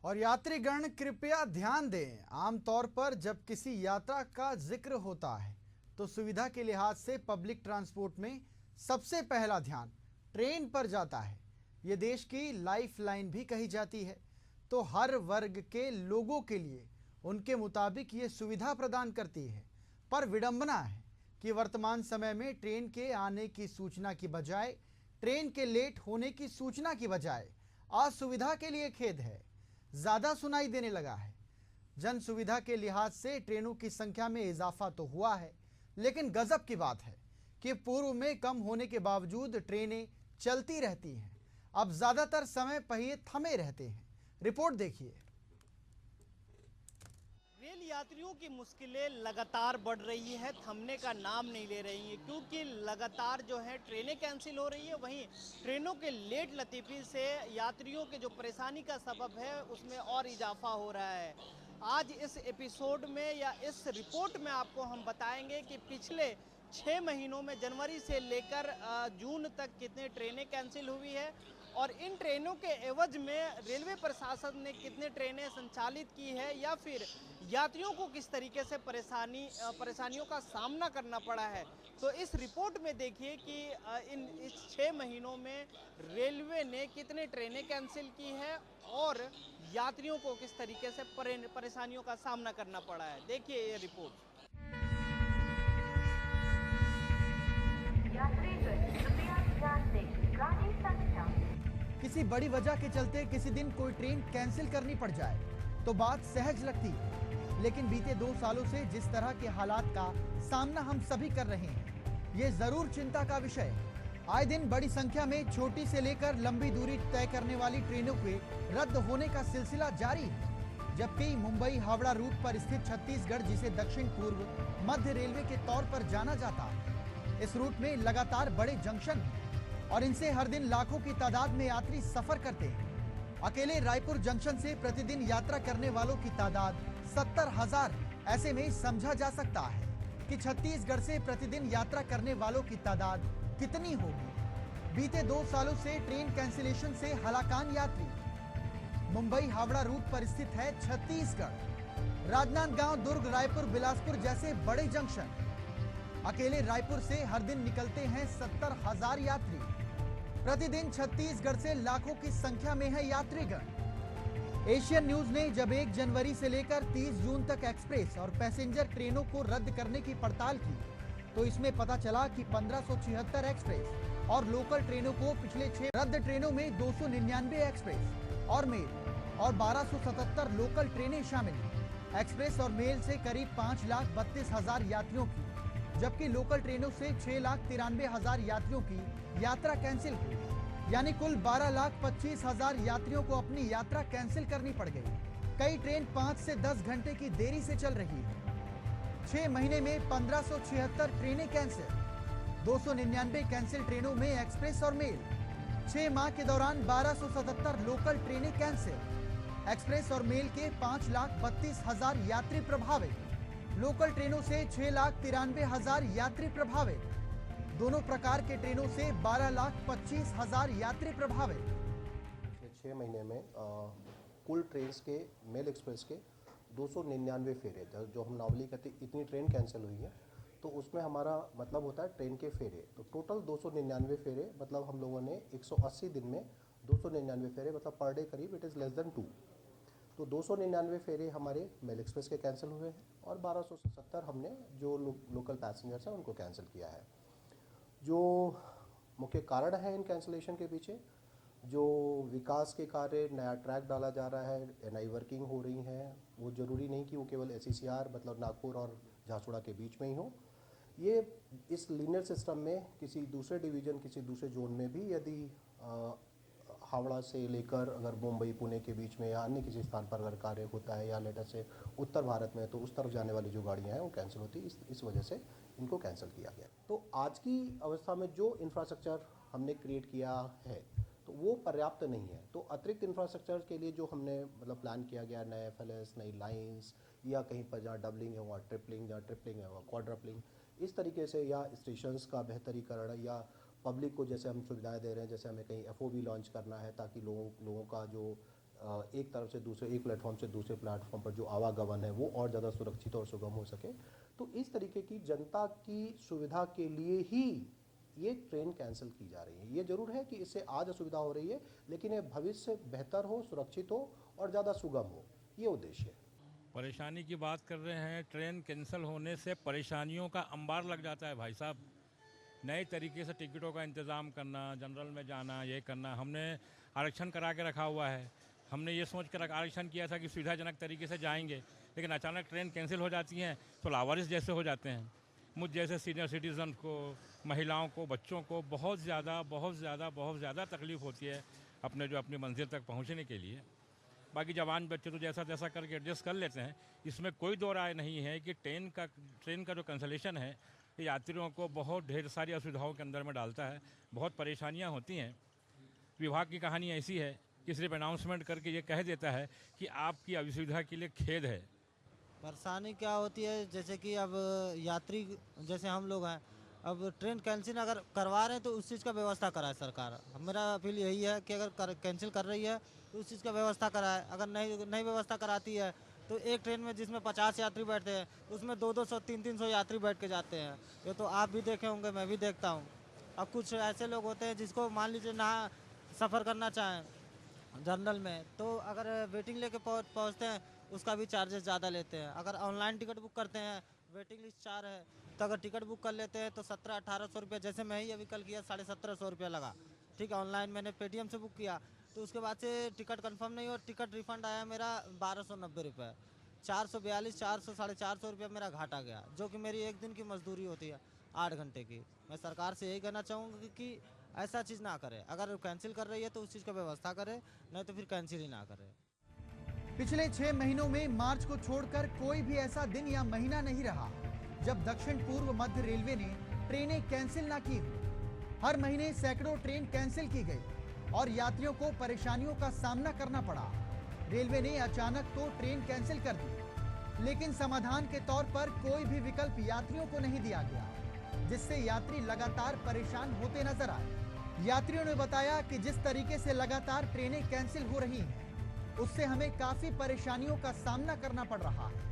और यात्रीगण कृपया ध्यान दें, आमतौर पर जब किसी यात्रा का जिक्र होता है तो सुविधा के लिहाज से पब्लिक ट्रांसपोर्ट में सबसे पहला ध्यान ट्रेन पर जाता है। ये देश की लाइफ लाइन भी कही जाती है, तो हर वर्ग के लोगों के लिए उनके मुताबिक ये सुविधा प्रदान करती है। पर विडंबना है कि वर्तमान समय में ट्रेन के आने की सूचना की बजाय, ट्रेन के लेट होने की सूचना की बजाय असुविधा के लिए खेद है ज्यादा सुनाई देने लगा है। जन सुविधा के लिहाज से ट्रेनों की संख्या में इजाफा तो हुआ है, लेकिन गजब की बात है कि पूर्व में कम होने के बावजूद ट्रेनें चलती रहती हैं। अब ज्यादातर समय पहिए थमे रहते हैं। रिपोर्ट देखिए। रेल यात्रियों की मुश्किलें लगातार बढ़ रही है, थमने का नाम नहीं ले रही है, क्योंकि लगातार जो है ट्रेनें कैंसिल हो रही है। वहीं ट्रेनों के लेट लतीफ़ी से यात्रियों के जो परेशानी का सबब है उसमें और इजाफा हो रहा है। आज इस एपिसोड में या इस रिपोर्ट में आपको हम बताएंगे कि पिछले 6 महीनों में जनवरी से लेकर जून तक कितने ट्रेनें कैंसिल हुई है और इन ट्रेनों के एवज में रेलवे प्रशासन ने कितने ट्रेनें संचालित की है या फिर यात्रियों को किस तरीके से परेशानियों का सामना करना पड़ा है। तो इस रिपोर्ट में देखिए कि इस 6 महीनों में रेलवे ने कितने ट्रेनें कैंसिल की है और यात्रियों को किस तरीके से परेशानियों का सामना करना पड़ा है। देखिए ये रिपोर्ट। किसी बड़ी वजह के चलते किसी दिन कोई ट्रेन कैंसिल करनी पड़ जाए तो बात सहज लगती है, लेकिन बीते 2 सालों से जिस तरह के हालात का सामना हम सभी कर रहे हैं, ये जरूर चिंता का विषय है। आए दिन बड़ी संख्या में छोटी से लेकर लंबी दूरी तय करने वाली ट्रेनों के रद्द होने का सिलसिला जारी है, जबकि मुंबई हावड़ा रूट पर स्थित छत्तीसगढ़, जिसे दक्षिण पूर्व मध्य रेलवे के तौर पर जाना जाता है, इस रूट में लगातार बड़े जंक्शन हैं और इनसे हर दिन लाखों की तादाद में यात्री सफर करते हैं। अकेले रायपुर जंक्शन से प्रतिदिन यात्रा करने वालों की तादाद 70,000 है। ऐसे में समझा जा सकता है कि छत्तीसगढ़ से प्रतिदिन यात्रा करने वालों की तादाद कितनी होगी। बीते 2 सालों से ट्रेन कैंसिलेशन से हलाकान यात्री। मुंबई हावड़ा रूट पर स्थित है छत्तीसगढ़, राजनांदगांव, दुर्ग, रायपुर, बिलासपुर जैसे बड़े जंक्शन। अकेले रायपुर से हर दिन निकलते हैं 70,000 यात्री। प्रतिदिन छत्तीसगढ़ से लाखों की संख्या में है यात्रीगण। एशियन न्यूज ने जब 1 जनवरी से लेकर 30 जून तक एक्सप्रेस और पैसेंजर ट्रेनों को रद्द करने की पड़ताल की, तो इसमें पता चला कि 1576 एक्सप्रेस और लोकल ट्रेनों को पिछले 6 रद्द ट्रेनों में 299 एक्सप्रेस और मेल और 1277 लोकल ट्रेनें शामिल हैं। एक्सप्रेस और मेल से करीब 5,32,000 यात्रियों की, जबकि लोकल ट्रेनों से 6,93,000 यात्रियों की यात्रा कैंसिल हुई। यानी कुल 12,25,000 यात्रियों को अपनी यात्रा कैंसिल करनी पड़ गई। कई ट्रेन 5 से 10 घंटे की देरी से चल रही है। 6 महीने में 1576 ट्रेनें कैंसिल, 299 कैंसिल ट्रेनों में एक्सप्रेस और मेल। 6 माह के दौरान 1277 लोकल ट्रेनें कैंसिल। एक्सप्रेस और मेल के 5,32,000 यात्री प्रभावित। लोकल ट्रेनों से 6,93,000 यात्री प्रभावित। दोनों प्रकार के ट्रेनों से 12,25,000 यात्री प्रभावित। पिछले 6 महीने में कुल ट्रेन के, मेल एक्सप्रेस के 299 फेरे, जो हम नॉर्मली कहते हैं इतनी ट्रेन कैंसिल हुई है, तो उसमें हमारा मतलब होता है ट्रेन के फेरे। तो टोटल 299 फेरे, मतलब हम लोगों ने 180 दिन में 299 फेरे, मतलब पर डे करीब इट इज़ लेस देन 2। तो 299 फेरे हमारे मेल एक्सप्रेस के कैंसिल हुए हैं और 1277 हमने जो लोकल पैसेंजर्स हैं उनको कैंसिल किया है। जो मुख्य कारण है इन कैंसिलेशन के पीछे, जो विकास के कार्य, नया ट्रैक डाला जा रहा है, एनआई वर्किंग हो रही हैं, वो ज़रूरी नहीं कि वो केवल एसईसीआर मतलब नागपुर और झारसुगड़ा के बीच में ही हो। ये इस लीनियर सिस्टम में किसी दूसरे डिवीज़न, किसी दूसरे जोन में भी यदि हावड़ा से लेकर अगर मुंबई पुणे के बीच में या अन्य किसी स्थान पर अगर कार्य होता है, या लेटर से उत्तर भारत में, तो उस तरफ जाने वाली जो गाड़ियां हैं वो कैंसिल होती है। इस वजह से इनको कैंसिल किया गया। तो आज की अवस्था में जो इंफ्रास्ट्रक्चर हमने क्रिएट किया है तो वो पर्याप्त नहीं है। तो अतिरिक्त इंफ्रास्ट्रक्चर के लिए जो हमने मतलब प्लान किया गया, नए एफएलएस, नई लाइंस, या कहीं पर जहाँ डबलिंग है वहाँ ट्रिपलिंग, जहाँ ट्रिपलिंग है वहाँ क्वाड्रपलिंग, इस तरीके से, या स्टेशंस का बेहतरीकरण, या पब्लिक को जैसे हम सुविधाएं दे रहे हैं, जैसे हमें कहीं एफओबी लॉन्च करना है ताकि लोगों का जो एक तरफ से दूसरे, एक प्लेटफॉर्म से दूसरे प्लेटफॉर्म पर जो आवागमन है वो और ज़्यादा सुरक्षित और सुगम हो सके। तो इस तरीके की जनता की सुविधा के लिए ही ये ट्रेन कैंसिल की जा रही है। ये जरूर है कि इससे आज असुविधा हो रही है, लेकिन ये भविष्य बेहतर हो, सुरक्षित हो और ज़्यादा सुगम हो, ये उद्देश्य है। परेशानी की बात कर रहे हैं, ट्रेन कैंसिल होने से परेशानियों का अंबार लग जाता है भाई साहब। नए तरीके से टिकटों का इंतज़ाम करना, जनरल में जाना, ये करना। हमने आरक्षण करा के रखा हुआ है। हमने ये सोच कर आरक्षण किया था कि सुविधाजनक तरीके से जाएंगे, लेकिन अचानक ट्रेन कैंसिल हो जाती हैं तो लावारिस जैसे हो जाते हैं। मुझ जैसे सीनियर सिटीज़न को, महिलाओं को, बच्चों को बहुत ज़्यादा तकलीफ़ होती है अपनी मंजिल तक पहुँचने के लिए। बाकी जवान बच्चे तो जैसा तैसा करके एडजस्ट कर लेते हैं। इसमें कोई दो राय नहीं है कि ट्रेन का जो कैंसलेशन है ये यात्रियों को बहुत ढेर सारी असुविधाओं के अंदर में डालता है। बहुत परेशानियां होती हैं। विभाग की कहानी ऐसी है कि सिर्फ अनाउंसमेंट करके ये कह देता है कि आपकी असुविधा के लिए खेद है। परेशानी क्या होती है, जैसे कि अब यात्री जैसे हम लोग हैं, अब ट्रेन कैंसिल अगर करवा रहे हैं तो उस चीज़ का व्यवस्था कराए सरकार। मेरा अपील यही है कि अगर कैंसिल कर रही है तो उस चीज़ का व्यवस्था कराए। अगर नहीं व्यवस्था कराती है तो एक ट्रेन में जिसमें 50 यात्री बैठते हैं उसमें 200 300 यात्री बैठ के जाते हैं। ये तो आप भी देखे होंगे, मैं भी देखता हूँ। अब कुछ ऐसे लोग होते हैं जिसको मान लीजिए ना सफ़र करना चाहें जनरल में, तो अगर वेटिंग लेके पहुँचते हैं उसका भी चार्जेस ज़्यादा लेते हैं। अगर ऑनलाइन टिकट बुक करते हैं, वेटिंग लिस्ट 4 है, तो अगर टिकट बुक कर लेते हैं तो 1700-1800 रुपये, जैसे मैं ही अभी कल किया 1750 रुपये लगा। ठीक है, ऑनलाइन मैंने पेटीएम से बुक किया, तो उसके बाद से टिकट कंफर्म नहीं और टिकट रिफंड आया मेरा 1290 रुपये। 442, 400, 450 रुपये मेरा घाटा गया, जो कि मेरी एक दिन की मजदूरी होती है 8 घंटे की। मैं सरकार से यही कहना चाहूँगी कि ऐसा चीज़ ना करे। अगर कैंसिल कर रही है तो उस चीज़ का व्यवस्था करे, नहीं तो फिर कैंसिल ही ना करे। पिछले 6 महीनों में मार्च को छोड़कर कोई भी ऐसा दिन या महीना नहीं रहा जब दक्षिण पूर्व मध्य रेलवे ने ट्रेनें कैंसिल ना की। हर महीने सैकड़ों ट्रेन कैंसिल की गई और यात्रियों को परेशानियों का सामना करना पड़ा। रेलवे ने अचानक तो ट्रेन कैंसिल कर दी, लेकिन समाधान के तौर पर कोई भी विकल्प यात्रियों को नहीं दिया गया, जिससे यात्री लगातार परेशान होते नजर आए। यात्रियों ने बताया कि जिस तरीके से लगातार ट्रेनें कैंसिल हो रही हैं, उससे हमें काफी परेशानियों का सामना करना पड़ रहा है।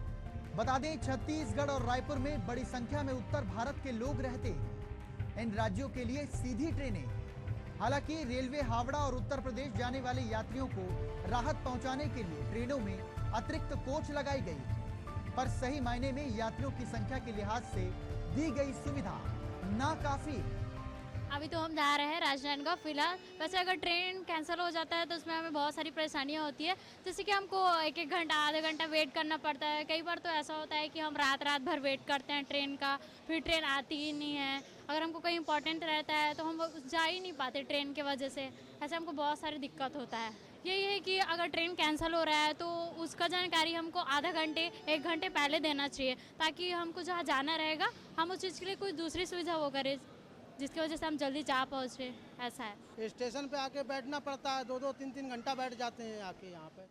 बता दें, छत्तीसगढ़ और रायपुर में बड़ी संख्या में उत्तर भारत के लोग रहते हैं। इन राज्यों के लिए सीधी ट्रेनें। हालांकि रेलवे हावड़ा और उत्तर प्रदेश जाने वाले यात्रियों को राहत पहुंचाने के लिए ट्रेनों में अतिरिक्त कोच लगाई गई, पर सही मायने में यात्रियों की संख्या के लिहाज से दी गई सुविधा नाकाफी। अभी तो हम जा रहे हैं राजनांदगांव फिलहाल। वैसे अगर ट्रेन कैंसिल हो जाता है तो उसमें हमें बहुत सारी परेशानियां होती है, जैसे कि हमको 1-1 घंटा, आधा घंटा वेट करना पड़ता है। कई बार तो ऐसा होता है कि हम रात भर वेट करते हैं ट्रेन का, फिर ट्रेन आती ही नहीं है। अगर हमको कहीं इंपॉर्टेंट रहता है तो हम जा ही नहीं पाते ट्रेन की वजह से। ऐसे हमको बहुत सारी दिक्कत होता है। यही है कि अगर ट्रेन कैंसिल हो रहा है तो उसका जानकारी हमको आधा घंटे 1 घंटे पहले देना चाहिए, ताकि हमको जहाँ जाना रहेगा हम उस चीज़ के लिए कोई दूसरी सुविधा वो करें, जिसकी वजह से हम जल्दी जा पहुँचे। ऐसा है। स्टेशन पे आके बैठना पड़ता है, 2-2, 3-3 घंटा बैठ जाते हैं आके यहाँ पे।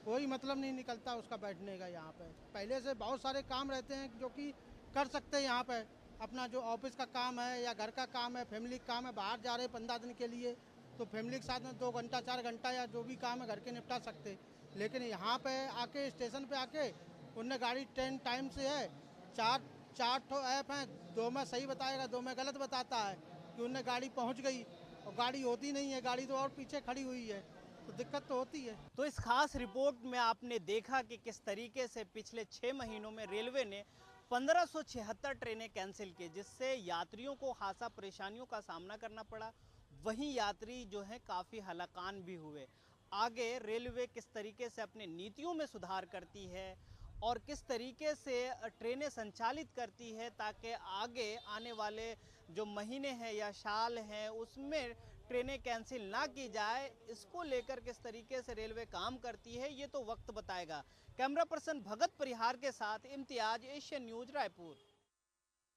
कोई मतलब नहीं निकलता उसका बैठने का यहाँ पे। पहले से बहुत सारे काम रहते हैं जो कि कर सकते हैं यहाँ पे। अपना जो ऑफिस का काम है या घर का काम है, फैमिली का काम है, बाहर जा रहे हैं 15 दिन के लिए, तो फैमिली के साथ में 2 घंटा 4 घंटा या जो भी काम है घर के निपटा सकते। लेकिन यहाँ पे आके स्टेशन पे आके उनने गाड़ी ट्रेन टाइम से है, 4 ठो ऐप हैं, 2 में सही बताएगा, 2 में गलत बताता है कि उनने गाड़ी पहुंच गई और गाड़ी होती नहीं है, गाड़ी तो और पीछे खड़ी हुई है, तो दिक्कत तो होती है। तो इस खास रिपोर्ट में आपने देखा कि किस तरीके से पिछले 6 महीनों में रेलवे ने 1576 ट्रेनें कैंसिल की, जिससे यात्रियों को खासा परेशानियों का सामना करना पड़ा। वहीं यात्री जो हैं काफ़ी हलाकान भी हुए। आगे रेलवे किस तरीके से अपने नीतियों में सुधार करती है और किस तरीके से ट्रेनें संचालित करती है, ताकि आगे आने वाले जो महीने हैं या साल हैं उसमें ट्रेनें कैंसिल ना की जाए, इसको लेकर किस तरीके से रेलवे काम करती है, ये तो वक्त बताएगा। कैमरा पर्सन भगत परिहार के साथ इम्तियाज, एशियन न्यूज़, रायपुर।